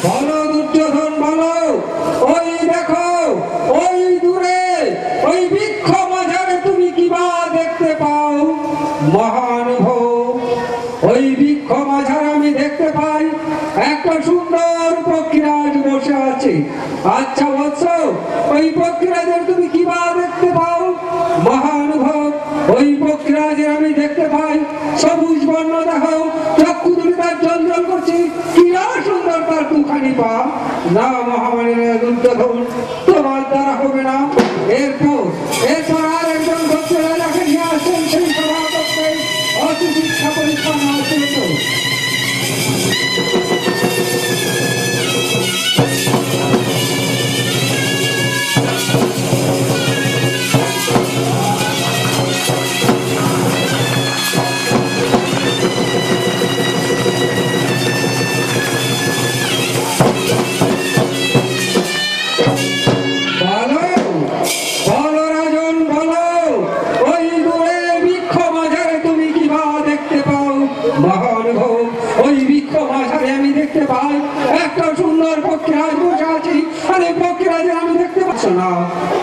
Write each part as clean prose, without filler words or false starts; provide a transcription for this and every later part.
বলো দুর্যোধন বলো, ওই দেখো ওই দূরে ওই বৃক্ষ মাঝারে তুমি কি বা দেখতে পাও? মহানুভব, ওই বৃক্ষ মাঝারে আমি দেখতে পাই একটা সুন্দর পক্ষীরাজ বসে আছে। আচ্ছা বৎস, ওই পক্ষীরাজের তুমি কি বা দেখতে পাও? মহানুভব, ওই পক্ষীরাজের আমি দেখতে পাই সবুজ বর্ণ, দেখো চক্ষু দুটি তার জল করছে, কি সুন্দর তার দুখানি পা। না মহামারীর দুর্যোধন, তোমার দ্বারা হবে না। এরপর আর একজন ভক্ত রাজাকে নিয়ে আসেন সেই সভা করতে। অতি শিক্ষা পরীক্ষা না আসলে তো একটা সুন্দর পক্ষীরাজ বসে আছি, আরে পক্ষীরাজ আমি দেখতে পাচ্ছ না,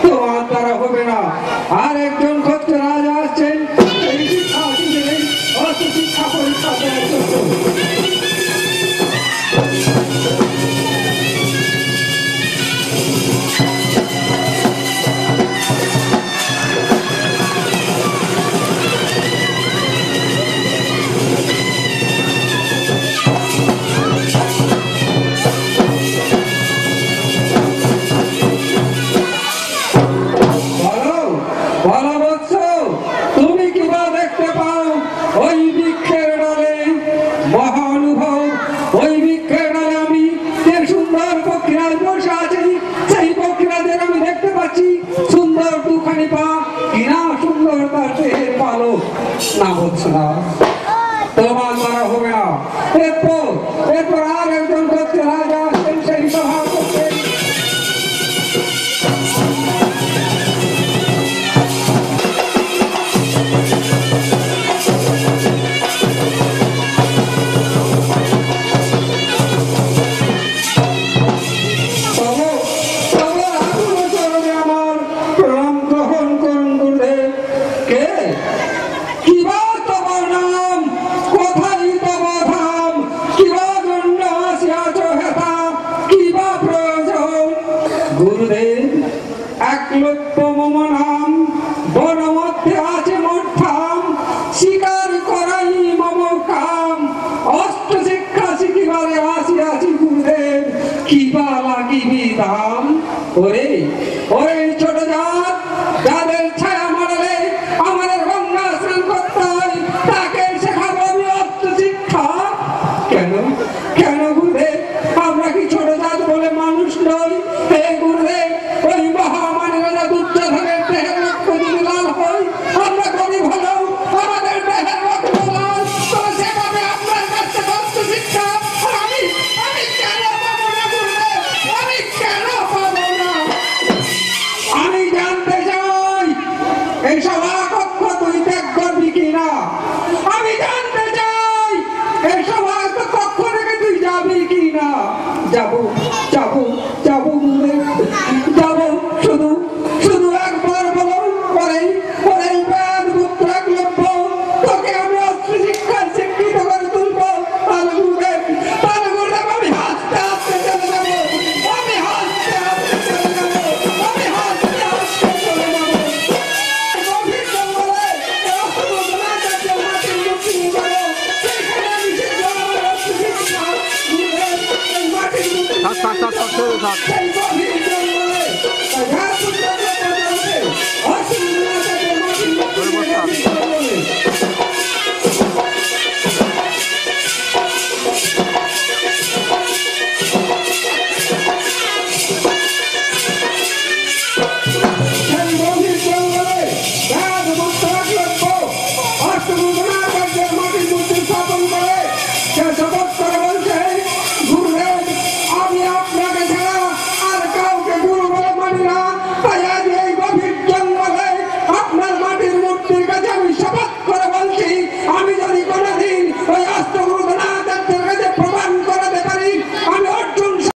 তোমার দ্বারা হবে না। আর একজন ক্ষত্রিয় রাজা আসছেন শিক্ষা পরীক্ষা দেওয়ার জন্য। তুমি কি বা দেখতে পাও ওই বৃক্ষের ডালে? মহানুভব, ওই বৃক্ষের ডালে আমি যে সুন্দর পক্ষীরাজ বসে আছি, সেই পক্ষীরাজের আমি দেখতে পাচ্ছি সুন্দর দুখানি পা, কিনা সুন্দর তার দেহের পালক। না বলছো না, তোমার দ্বারা হবে না। এরপর আর একজন ক্ষত্রিয় রাজা আসছেন সেই সভা করতে। গুরুদেব, একলব্য মম নাম, বন মধ্যে আছে মোর ঠাম, শিকার করাই মম কাম, অষ্ট শিক্ষা শিখিবারে আসিয়াছি গুরুদেব, কি বা লাগিবি দাম। ওরে ওরে ছোট জাত, যাদের ছায়া মারলে আমাদের গঙ্গা স্নান করতে হয়, তাকে শেখাবো আমি অষ্ট শিক্ষা। কেন কেন গুরুদেব, আমরা কি ছোট জাত বলে মানুষ নই? হে গুরুদেব, ওই মহামারী রাজা দুর্যোধনের দেহের রক্ত যদি লাল হয়, আমরা গরিব হলেও আমাদের দেহের রক্ত লাল, তো সেভাবে আপনার কাছে অষ্ট শিক্ষা। আমি কেন পাবো না গুরুদেব, আমি কেন পাবো না? আমি জানতে চাই এই সভা কক্ষ তুই ত্যাগ করবি কিনা। আমি জানতে চাই এই সভা কক্ষ থেকে তুই যাবি কিনা। যাবো যাবো যাবো যাবো, শুধু শুধু একবার বলো, পরেই বেদ পুত্র একলব্য, তোকে আমি অস্ত্র শিক্ষায় শিক্ষিত করে তুলবো। তাহলে গুরুদেব আমি হাসতে হাসতে চলে যাবো, আমি হাসতে হাসতে চলে যাবো, আমি হাসতে হাসতে চলে যাবো। গভীর জঙ্গলে মাটির মুক্তি করো, সেখানে আমি সে জঙ্গলের অস্ত্র শিক্ষা গুরুদেব, এই মাটির মুক্তি